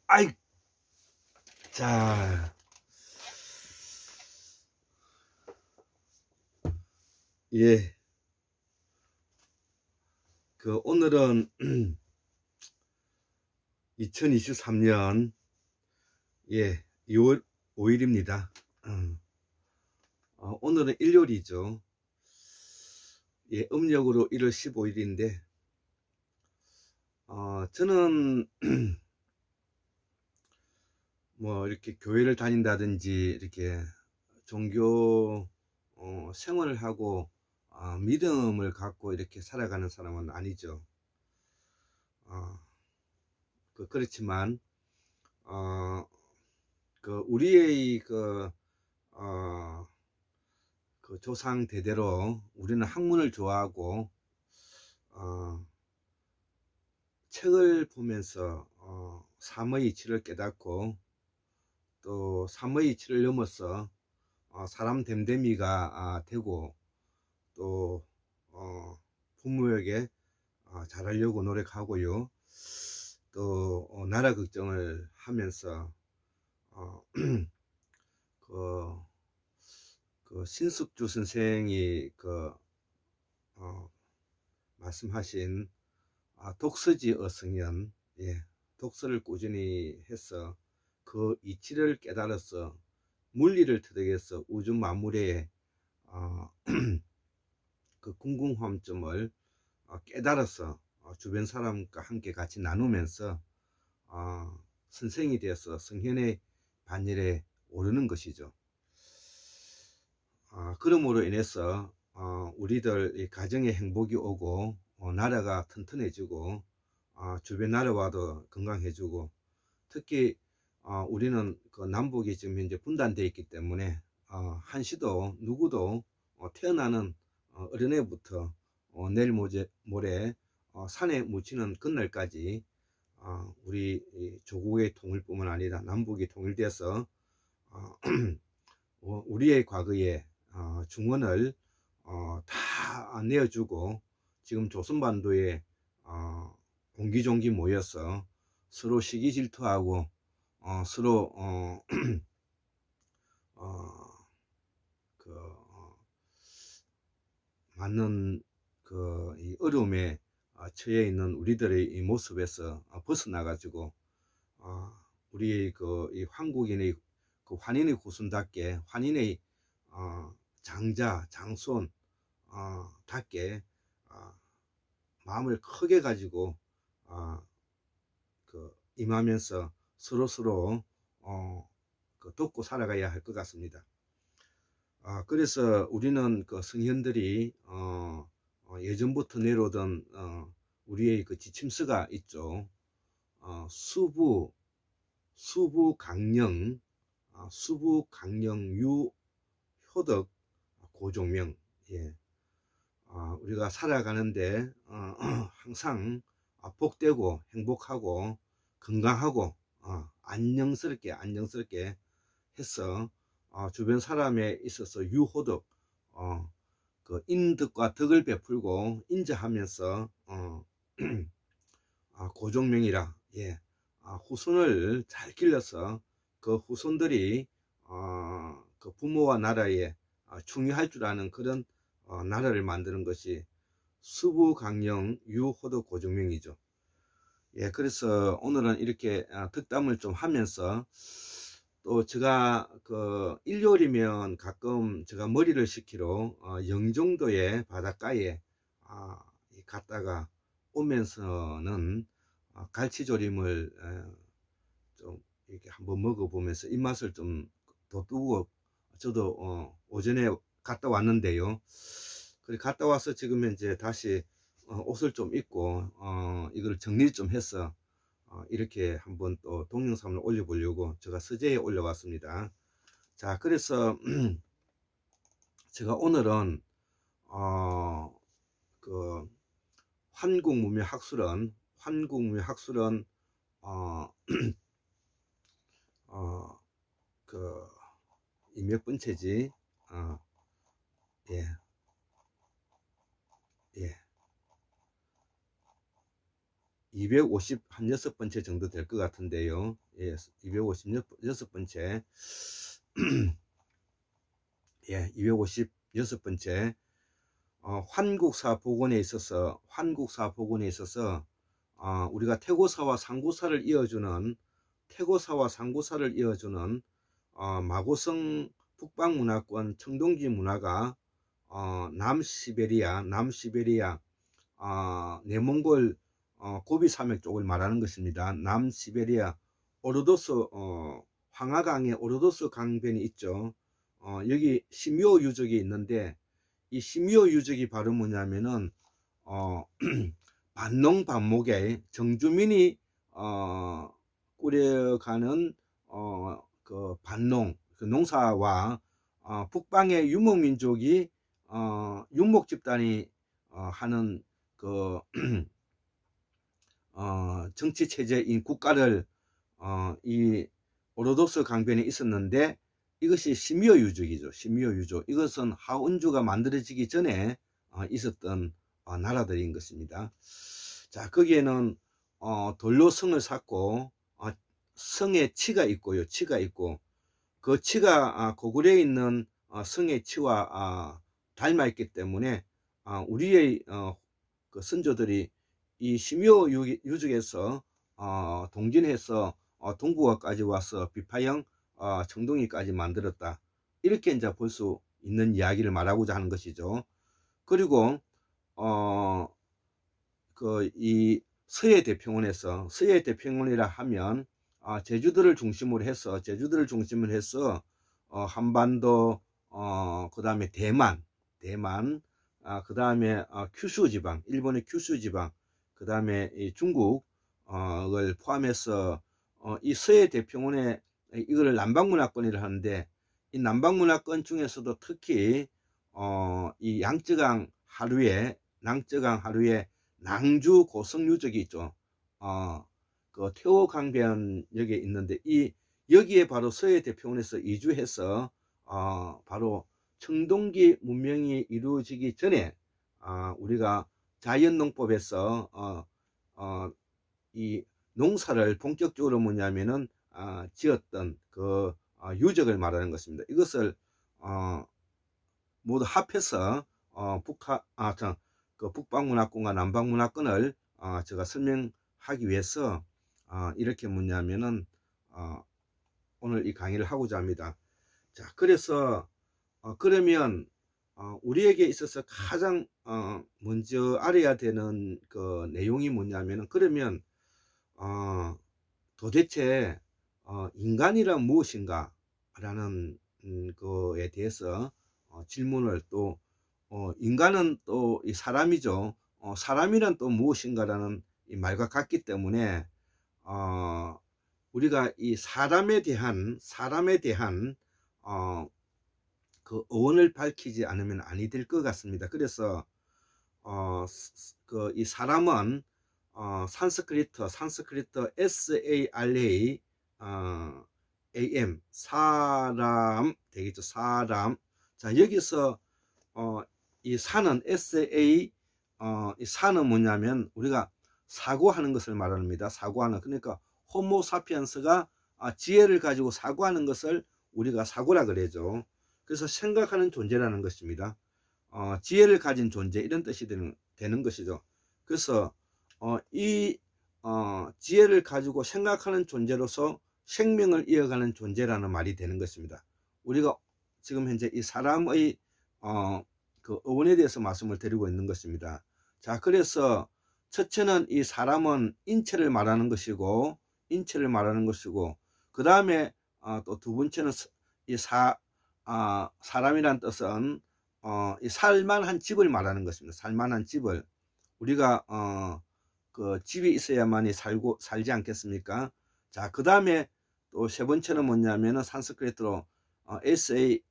아이, 자, 예, 오늘은 2023년, 2월 5일입니다. 오늘은 일요일이죠. 음력으로 1월 15일인데, 저는 뭐 이렇게 교회를 다닌다든지 이렇게 종교 생활을 하고 믿음을 갖고 이렇게 살아가는 사람은 아니죠. 그렇지만 우리의 조상 대대로 우리는 학문을 좋아하고 책을 보면서 삶의 이치를 깨닫고 또 삶의 이치를 넘어서 사람 됨됨이가 되고 또 부모에게 잘하려고 노력하고요. 또 나라 걱정을 하면서 신숙주 선생이 말씀하신 독서지 어성연, 독서를 꾸준히 해서 그 이치를 깨달아서 물리를 터득해서 우주 만물의 그 궁금함점을 깨달아서 주변 사람과 함께 같이 나누면서 선생이 되어서 성현의 반열에 오르는 것이죠. 그러므로 인해서 우리들 가정에 행복이 오고 나라가 튼튼해지고 주변 나라와도 건강해지고, 특히 우리는 그 남북이 지금 현재 분단되어 있기 때문에 한시도 누구도 태어나는 어린애부터 내일 모레 산에 묻히는 그날까지 우리 조국의 통일뿐만 아니라 남북이 통일돼서 우리의 과거에 중원을 다 내어주고, 지금 조선반도에 옹기종기 모여서 서로 시기 질투하고 서로 맞는 이 어려움에 처해 있는 우리들의 이 모습에서 벗어나 가지고 우리의 이 한국인의 그 환인의 후손답게, 환인의 장자 장손 답게 마음을 크게 가지고 임하면서 서로 돕고 살아가야 할 것 같습니다. 그래서 우리는 그 성현들이 예전부터 내려오던 우리의 그 지침서가 있죠. 수부강령, 유효덕, 고종명. 우리가 살아가는데 항상 복되고 행복하고 건강하고 안녕스럽게 해서 주변 사람에 있어서 유호덕, 그 인덕과 덕을 베풀고 인자하면서 고종명이라, 후손을 잘 길러서 그 후손들이 그 부모와 나라에 충유할 줄 아는 그런 나라를 만드는 것이 수부강령 유호덕 고종명이죠. 그래서 오늘은 이렇게 덕담을 좀 하면서, 또 제가 일요일이면 가끔 제가 머리를 식히러 영종도의 바닷가에 갔다가 오면서는 갈치조림을 좀 이렇게 한번 먹어보면서 입맛을 좀 돋우고, 저도 오전에 갔다 왔는데요. 그래 갔다 와서 지금 현재 다시 옷을 좀 입고 이걸 정리 좀 해서 이렇게 한번 또 동영상을 올려보려고 제가 서재에 올려왔습니다. 자, 그래서 제가 오늘은 환국문명학술원 이 몇 번째지? 256번째 정도 될 것 같은데요. 예, 256번째. 예, 256번째. 환국사 복원에 있어서 우리가 태고사와 상구사를 이어주는 마고성 북방문화권 청동기 문화가 남시베리아 내몽골 고비 산맥 쪽을 말하는 것입니다. 남시베리아 오르도스 황하강에 오르도스 강변이 있죠. 여기 시미오 유적이 있는데 이 시미오 유적이 바로 뭐냐면은 반농 반목의 정주민이 꾸려가는 그 반농 그 농사와 북방의 유목민족이 유목 집단이 하는 그 정치 체제인 국가를 이 오르도스 강변에 있었는데 이것이 시미오 유적이죠. 시미오 유적. 이것은 하운주가 만들어지기 전에 있었던 나라들인 것입니다. 자, 거기에는 돌로 성을 쌓고 성의 치가 있고요. 치가 있고 그 치가 고구려에 있는 성의 치와 닮아 있기 때문에 우리의 그 선조들이 이 시미오 유적에서 동진해서 동북아까지 와서 비파형 청동기까지 만들었다. 이렇게 이제 볼 수 있는 이야기를 말하고자 하는 것이죠. 그리고 이 서해 대평원이라 하면 제주도를 중심으로 해서 한반도 그 다음에 대만 그 다음에 큐슈 지방, 일본의 큐슈 지방, 그 다음에 중국을 포함해서 이 서해 대평원에 이거를 남방문화권이라 하는데 이 남방문화권 중에서도 특히 이 낭쯔강 하류에 낭주 고성 유적이 있죠. 그 태호강변역에 있는데 여기에 바로 서해 대평원에서 이주해서 바로 청동기 문명이 이루어지기 전에 우리가 자연농법에서 이 농사를 본격적으로 뭐냐면은 지었던 그 유적을 말하는 것입니다. 이것을 모두 합해서 그 북방문화권과 남방문화권을 제가 설명하기 위해서 이렇게 뭐냐면은 오늘 이 강의를 하고자 합니다. 자, 그래서 그러면 우리에게 있어서 가장 먼저 알아야 되는 그 내용이 뭐냐면은 그러면 도대체 인간이란 무엇인가 라는 거에 대해서 질문을 또 인간은 또 이 사람이죠. 사람이란 또 무엇인가라는 이 말과 같기 때문에 우리가 이 사람에 대한 그 어원을 밝히지 않으면 아니 될 것 같습니다. 그래서 이 사람은 산스크리트 SARA AM 사람 되겠죠. 사람. 자, 여기서 이 사는 SA 이 사는 뭐냐면 우리가 사고하는 것을 말합니다. 사고하는, 그러니까 호모사피엔스가 지혜를 가지고 사고하는 것을 우리가 사고라 그러죠. 그래서 생각하는 존재라는 것입니다. 지혜를 가진 존재, 이런 뜻이 되는 것이죠. 그래서 이 지혜를 가지고 생각하는 존재로서 생명을 이어가는 존재라는 말이 되는 것입니다. 우리가 지금 현재 이 사람의 그 어원에 대해서 말씀을 드리고 있는 것입니다. 자, 그래서 첫째는 이 사람은 인체를 말하는 것이고 그 다음에 또 두 번째는 이 사람이란 뜻은 이 살만한 집을 말하는 것입니다. 살만한 집을 우리가 그 집이 있어야만이 살지 않겠습니까? 자, 그 다음에 또 세 번째는 뭐냐면은 산스크리트로 SA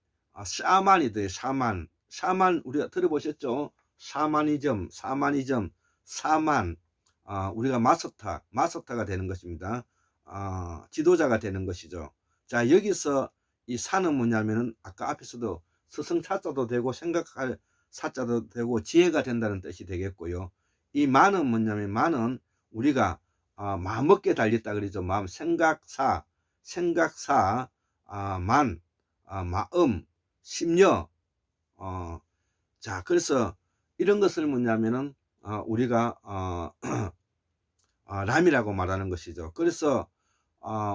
샤만이 돼요. 샤만 우리가 들어보셨죠? 샤마니즘 우리가 마스터가 되는 것입니다. 지도자가 되는 것이죠. 자, 여기서 이 사는 뭐냐면은 아까 앞에서도 스승사자도 되고 생각할 사자도 되고 지혜가 된다는 뜻이 되겠고요. 이 만은 뭐냐면 만은 우리가 마음먹기에 달렸다 그러죠. 마음, 생각사, 만, 마음, 심려. 자, 그래서 이런 것을 뭐냐면은 우리가 람이라고 말하는 것이죠. 그래서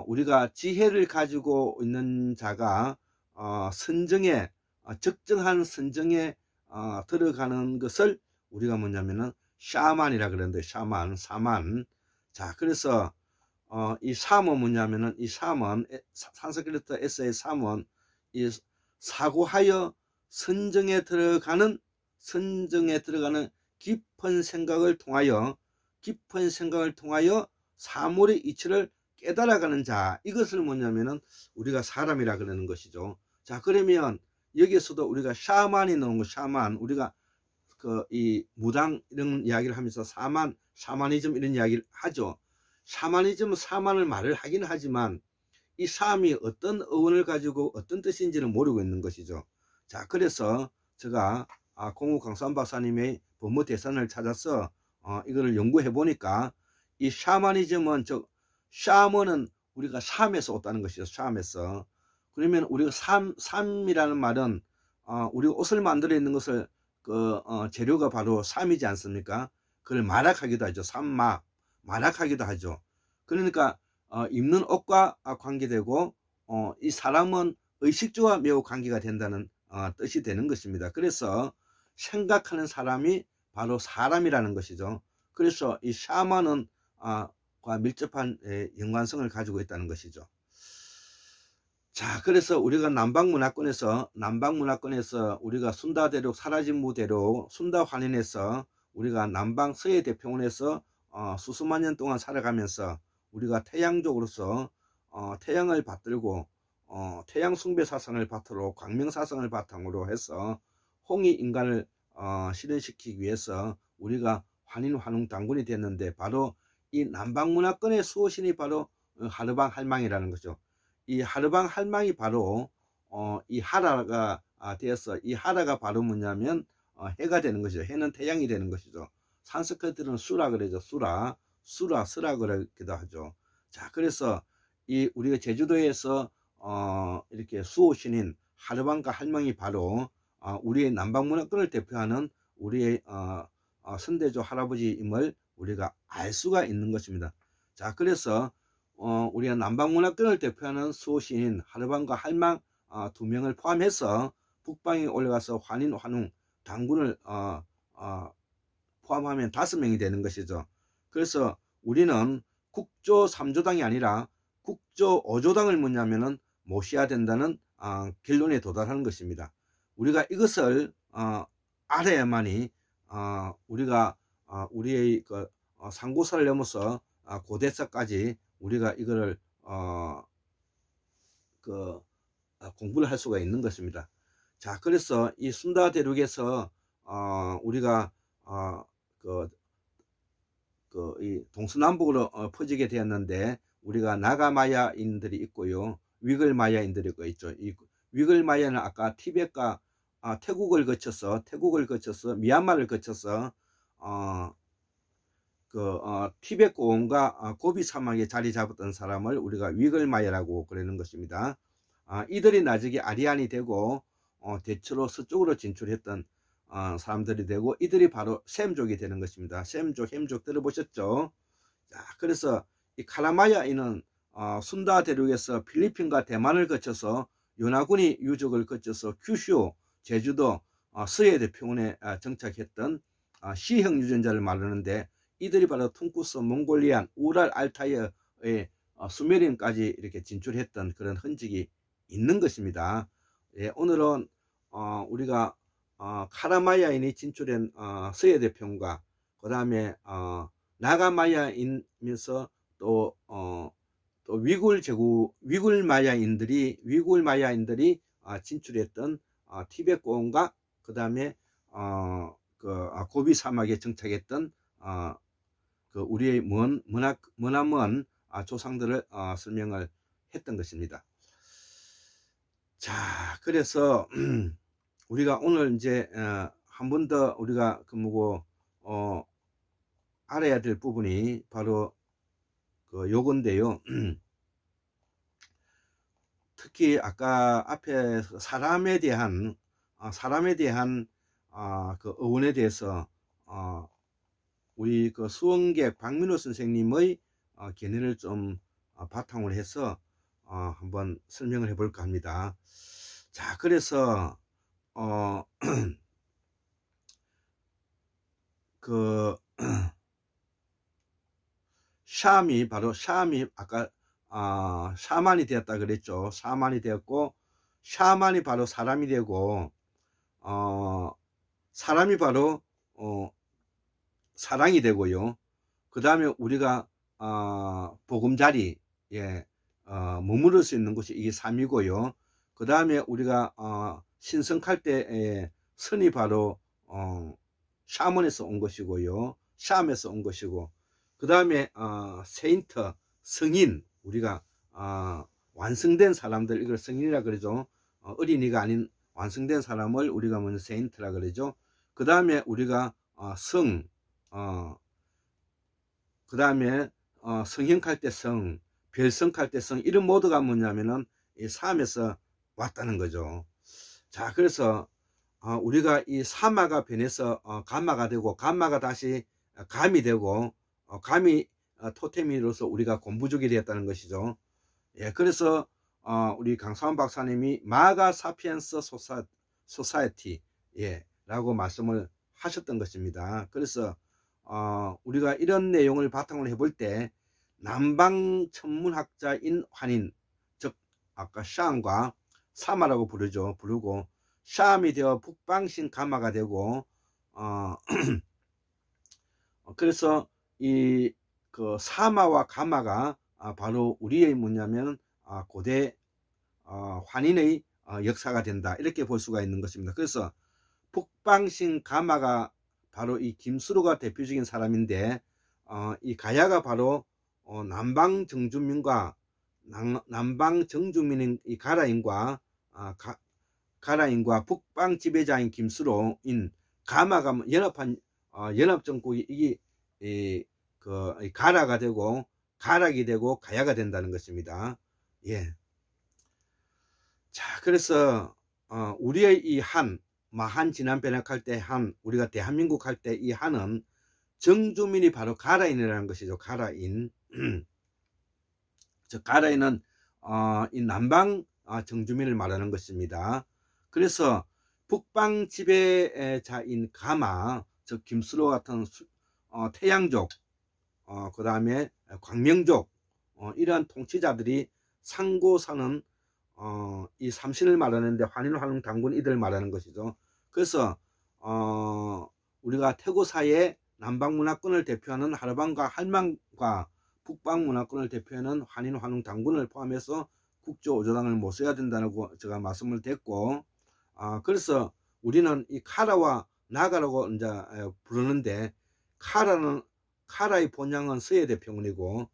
우리가 지혜를 가지고 있는 자가 선정에 적정한 선정에 들어가는 것을 우리가 뭐냐면은 샤만이라 그러는데, 사만. 자, 그래서 이 삼은 뭐냐면은, 이 삼은 산스크리트 에세이 삼은 이 사고하여 선정에 들어가는 깊은 생각을 통하여 사물의 이치를 깨달아가는 자, 이것을 뭐냐면은 우리가 사람이라 그러는 것이죠. 자, 그러면 여기에서도 우리가 샤만이 나온 거, 샤만, 우리가 이 무당 이런 이야기를 하면서 샤마니즘 이런 이야기를 하죠. 샤마니즘은 사만을 말을 하긴 하지만 이 사람이 어떤 어원을 가지고 어떤 뜻인지를 모르고 있는 것이죠. 자, 그래서 제가 공우 강산 박사님의 법무 대선을 찾아서 이거를 연구해 보니까 이 샤머니즘은, 샤머는 우리가 삶에서 왔다는 것이죠. 삶에서. 그러면 우리가 삶이라는 말은 우리가 옷을 만들어 있는 것을 재료가 바로 삶이지 않습니까? 그걸 마락하기도 하죠. 마락하기도 하죠. 그러니까 입는 옷과 관계되고 이 사람은 의식주와 매우 관계가 된다는 뜻이 되는 것입니다. 그래서 생각하는 사람이 바로 사람이라는 것이죠. 그래서 이 샤먼은 과 밀접한 연관성을 가지고 있다는 것이죠. 자, 그래서 우리가 남방문화권에서 우리가 순다대륙, 사라진무대로 순다환인에서 우리가 남방 서해대평원에서 수수만 년 동안 살아가면서 우리가 태양족으로서 태양을 받들고 태양 숭배 사상을 바탕으로, 광명 사상을 바탕으로 해서 홍위 인간을 실현시키기 위해서 우리가 환인 환웅 당군이 됐는데, 바로 이 남방문화권의 수호신이 바로 하르방 할망이라는 거죠. 이 하르방 할망이 바로 이 하라가 되어서, 이 하라가 바로 뭐냐면 해가 되는 것이죠. 해는 태양이 되는 것이죠. 산스크리트는 수라 그러죠. 수라 그러기도 하죠. 자, 그래서 이 우리가 제주도에서 이렇게 수호신인 하르방과 할망이 바로 우리의 남방문화권을 대표하는 우리의 선대조 할아버지임을 우리가 알 수가 있는 것입니다. 자, 그래서 우리가 남방문화권을 대표하는 수호신인 하르방과 할망 두 명을 포함해서 북방에 올라가서 환인 환웅 당군을 포함하면 5명이 되는 것이죠. 그래서 우리는 국조 3조당이 아니라 국조 5조당을 뭐냐면은 모셔야 된다는 결론에 도달하는 것입니다. 우리가 이것을 알아야만이 우리가 우리의 상고사를 넘어서 고대사까지 우리가 이거를 공부를 할 수가 있는 것입니다. 자, 그래서 이 순다 대륙에서 우리가 이 동서남북으로 퍼지게 되었는데, 우리가 나가마야인들이 있고요, 위글마야인들이 있죠. 이 위글마야는 아까 티벳과 태국을 거쳐서 미얀마를 거쳐서 티벳 고원과 고비 사막에 자리 잡았던 사람을 우리가 위글마야라고 그러는 것입니다. 이들이 나중에 아리안이 되고 대체로 서쪽으로 진출했던 사람들이 되고, 이들이 바로 셈족이 되는 것입니다. 셈족, 햄족 들어보셨죠? 자, 그래서 이 카라마야인은 순다 대륙에서 필리핀과 대만을 거쳐서 요나구니 유적을 거쳐서 큐슈, 제주도, 서해대평원에 정착했던 시형 유전자를 말하는데, 이들이 바로 퉁쿠스, 몽골리안, 우랄, 알타이의 수메린까지 이렇게 진출했던 그런 흔적이 있는 것입니다. 예, 오늘은 우리가 카라마야인이 진출한 서해대평과 그 다음에 나가마야인면서 또 위굴마야인들이 진출했던 티벳 고원과 그 다음에 고비 사막에 정착했던 우리의 머나먼 조상들을 설명을 했던 것입니다. 자, 그래서 우리가 오늘 이제 한 번 더 우리가 알아야 될 부분이 바로 그 요건데요. 특히 아까 앞에 사람에 대한 그 어원에 대해서 우리 그 수원객 박민호 선생님의 견해를 좀 바탕으로 해서 한번 설명을 해 볼까 합니다. 자, 그래서 그 샴이 아까 샤만이 되었다 그랬죠. 샤만이 되었고, 샤만이 바로 사람이 되고, 사람이 바로 사랑이 되고요. 그 다음에 우리가 보금자리, 예, 머무를 수 있는 곳이 이게 삶이고요. 그 다음에 우리가 신성할 때 선이 바로 샤먼에서 온 것이고요. 샴에서 온 것이고, 그 다음에 세인트, 성인, 우리가 완성된 사람들, 이걸 성인이라 그러죠. 어린이가 아닌 완성된 사람을 우리가 먼저 세인트라 그러죠. 그 다음에 우리가 성, 그 다음에 성형할 때 성, 별성할 때 성, 이런 모두가 뭐냐면은 이 삶에서 왔다는 거죠. 자, 그래서 우리가 이 사마가 변해서 감마가 되고, 감마가 다시 감이 되고, 감이 토테미로서 우리가 곰부족이 되었다는 것이죠. 예, 그래서 우리 강사원 박사님이 마가 사피엔스 소사이티, 예, 라고 말씀을 하셨던 것입니다. 그래서 우리가 이런 내용을 바탕으로 해볼 때 남방 천문학자인 환인, 즉 아까 샹과 사마라고 부르고, 샴이 되어 북방신 가마가 되고, 그래서 이 그 사마와 가마가 바로 우리의 뭐냐면 고대 환인의 역사가 된다, 이렇게 볼 수가 있는 것입니다. 그래서 북방신 가마가 바로 이 김수로가 대표적인 사람인데, 이 가야가 바로 남방 정주민과 남방 정주민인 이 가라인과 북방 지배자인 김수로인 가마가 연합한 연합정국이 이게 가라가 되고 가락이 되고 가야가 된다는 것입니다. 예. 자, 그래서 우리의 이 한 진안 변혁할 때 우리가 대한민국 할 때 이 한은 정주민이 바로 가라인이라는 것이죠. 가라인. 저 가라인은 이 남방 정주민을 말하는 것입니다. 그래서 북방 지배자인 가마, 즉 김수로 같은 태양족, 그 다음에 광명족, 이러한 통치자들이 상고사는 이 삼신을 말하는데 환인, 환웅, 당군 이들 말하는 것이죠. 그래서 우리가 태고사의 남방 문화권을 대표하는 하르방과 할망과 북방 문화권을 대표하는 환인, 환웅, 당군을 포함해서 국조 5조당을 모셔야 된다고 제가 말씀을 드렸고, 그래서 우리는 이 카라와 나가라고 이제 부르는데, 카라의 본향은 서해대평원이고,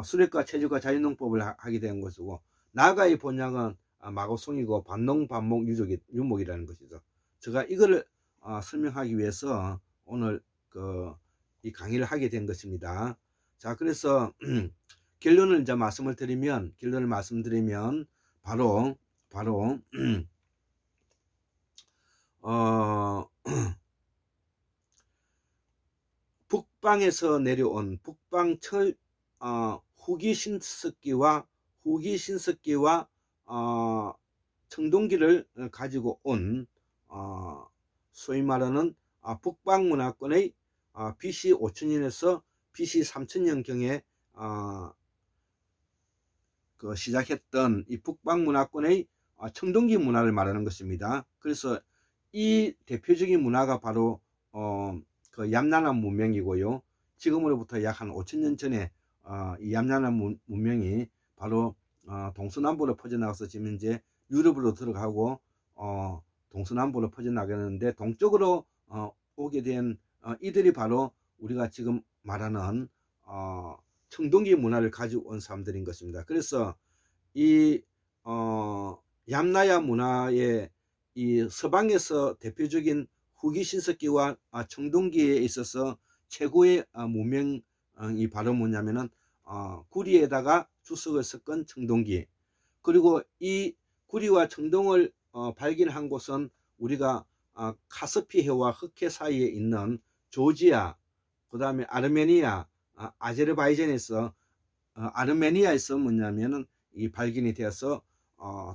수렵과 채집과 자연농법을 하게 된 것이고, 나가의 본향은 마고송이고 반농, 반목, 유목이라는 것이죠. 제가 이거를 설명하기 위해서 오늘 이 강의를 하게 된 것입니다. 자, 그래서 결론을 이제 말씀드리면 바로 북방에서 내려온 북방 후기 신석기와 청동기를 가지고 온 소위 말하는 북방 문화권의 BC 5000년에서 BC 3000년경에 시작했던 이 북방 문화권의 청동기 문화를 말하는 것입니다. 그래서 이 대표적인 문화가 바로 그 얌난한 문명이고요. 지금으로부터 약 한 5000년 전에 이 얌난한 문명이 바로 동서남북으로 퍼져나가서 지금 이제 유럽으로 들어가고 동서남북으로 퍼져나가는데, 동쪽으로 오게 된 이들이 바로 우리가 지금 말하는 청동기 문화를 가지고 온 사람들인 것입니다. 그래서 이 얌나야 문화의 이 서방에서 대표적인 후기 신석기와 청동기에 있어서 최고의 문명이 바로 뭐냐면은 구리에다가 주석을 섞은 청동기. 그리고 이 구리와 청동을 발견한 곳은 우리가 카스피해와 흑해 사이에 있는 조지아, 그 다음에 아르메니아, 아제르바이잔에서 아르메니아에서 뭐냐면은 이 발견이 되어서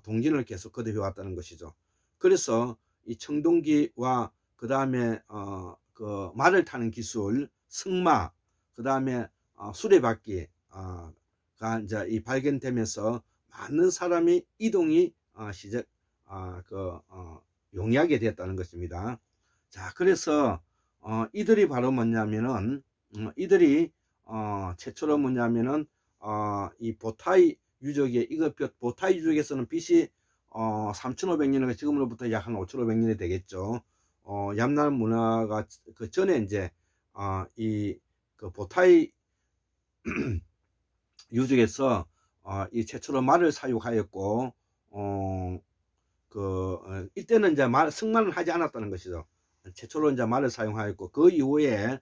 동진을 계속 거듭해 왔다는 것이죠. 그래서 이 청동기와 그 다음에 그 말을 타는 기술, 승마, 그 다음에 수레바퀴가 이제 이 발견되면서 많은 사람이 이동이 용이하게 되었다는 것입니다. 자, 그래서 이들이 바로 뭐냐면은 이들이 최초로 뭐냐면은 이 보타이 유적에 이거 보타이 유적에서는 BC 3,500년에서 지금으로부터 약 한 5,500년이 되겠죠. 얌난 문화가 그 전에 이제 이 그 보타이 유적에서 이 최초로 말을 사육하였고 이때는 이제 승마는 하지 않았다는 것이죠. 최초로 이제 말을 사용하였고 그 이후에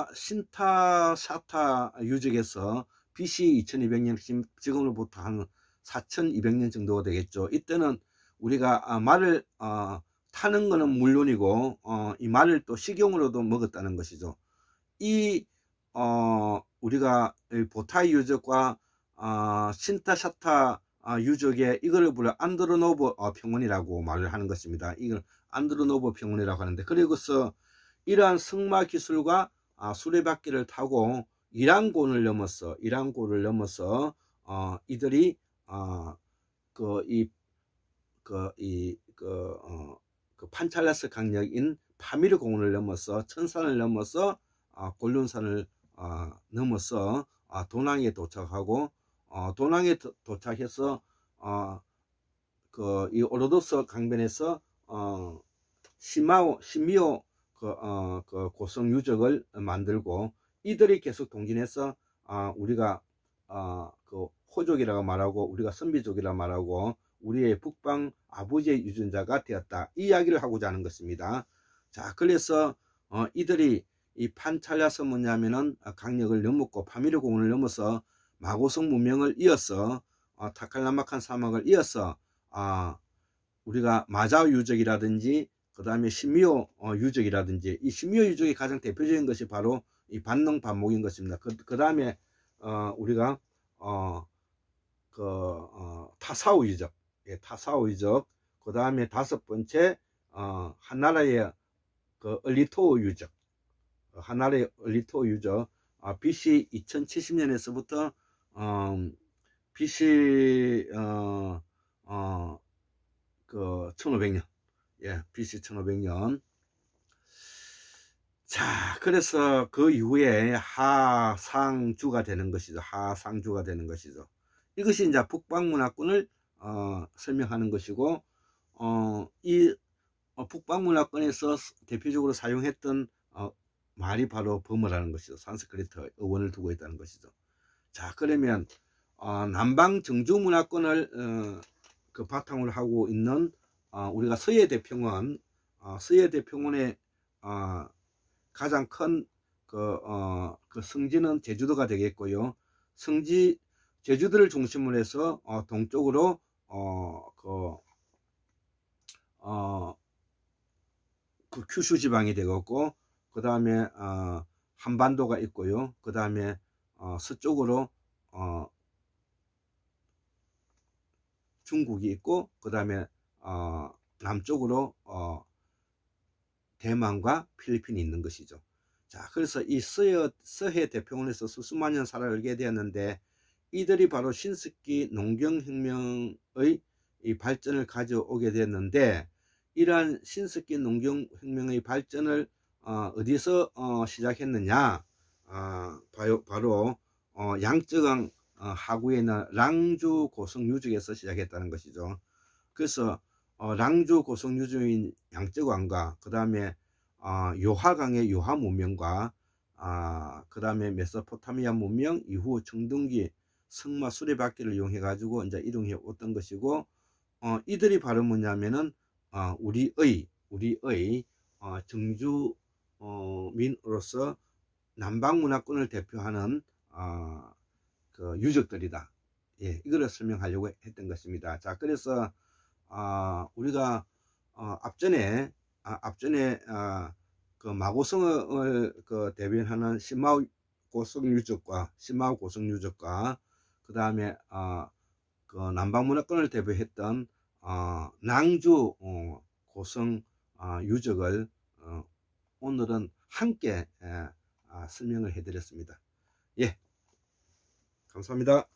신타샤타 유적에서 BC 2200년 지금으로부터 한 4200년 정도가 되겠죠. 이때는 우리가 말을 타는 거는 물론이고 이 말을 또 식용으로도 먹었다는 것이죠. 이 우리가 보타이 유적과 신타샤타 유적에 이거를 불러 안드로노브 평원이라고 말을 하는 것입니다. 이걸 안드로노브 평원이라고 하는데, 그리고서 이러한 승마 기술과 수레바퀴를 타고 이란고를 넘어서 이들이 판찰라스 강력인 파미르 공원을 넘어서 천산을 넘어서 곤륜산을 넘어서 도낭에 도착하고 도낭에 도착해서 이 오로도스 강변에서 시미오 고성 유적을 만들고 이들이 계속 동진해서 우리가 그 호족이라고 말하고 우리가 선비족이라고 말하고 우리의 북방 아버지의 유전자가 되었다, 이 이야기를 하고자 하는 것입니다. 자, 그래서 이들이 이 판찰라서 뭐냐면은 강력을 넘었고 파미르 공원을 넘어서 마고성 문명을 이어서 타칼라마칸 사막을 이어서 우리가 마자오 유적이라든지 그 다음에 신미오 유적이라든지, 이 신미오 유적이 가장 대표적인 것이 바로 이 반농 반목인 것입니다. 그 다음에 우리가 타사오 유적, 타사오 유적, 그 다음에 다섯 번째 한나라의 얼리토 유적, 한나라의 얼리토 유적, BC 2070년에서부터 BC 1500년, BC 1500년. 자, 그래서 그 이후에 하상주가 되는 것이죠. 하상주가 되는 것이죠. 이것이 이제 북방문화권을 설명하는 것이고, 이 북방문화권에서 대표적으로 사용했던 말이 바로 버머라는 것이죠. 산스크리트 어원을 두고 있다는 것이죠. 자, 그러면 남방 정주문화권을 그 바탕으로 하고 있는 우리가 서해대평원, 서해대평원의 가장 큰 그 성지는 제주도가 되겠고요. 제주도를 중심으로 해서 동쪽으로 그 큐슈 지방이 되겠고, 그 다음에 한반도가 있고요. 그 다음에 서쪽으로 중국이 있고, 그 다음에 남쪽으로 대만과 필리핀이 있는 것이죠. 자, 그래서 이 서해 대평원에서 수수만 년 살아가게 되었는데, 이들이 바로 신석기 농경혁명의 이 발전을 가져오게 되었는데, 이러한 신석기 농경혁명의 발전을 어디서 시작했느냐? 바로 양쯔강 하구에 있는 랑주 고성 유적에서 시작했다는 것이죠. 그래서 랑주 고성 유적인 양쯔강과 그 다음에 요하강의 요하 문명과 그 다음에 메소포타미아 문명 이후 청동기, 승마, 수레바퀴를 이용해 가지고 이제 이동해 왔던 것이고, 이들이 바로 뭐냐면은 우리의 정주민으로서 남방문화권을 대표하는 그 유적들이다. 예, 이거를 설명하려고 했던 것입니다. 자, 그래서 우리가 앞전에 그 마고성을 그 대변하는 신마을 고성유적과 그 다음에 그 남방문화권을 대표했던 낭주 고성 유적을 오늘은 함께 설명을 해드렸습니다. 예, 감사합니다.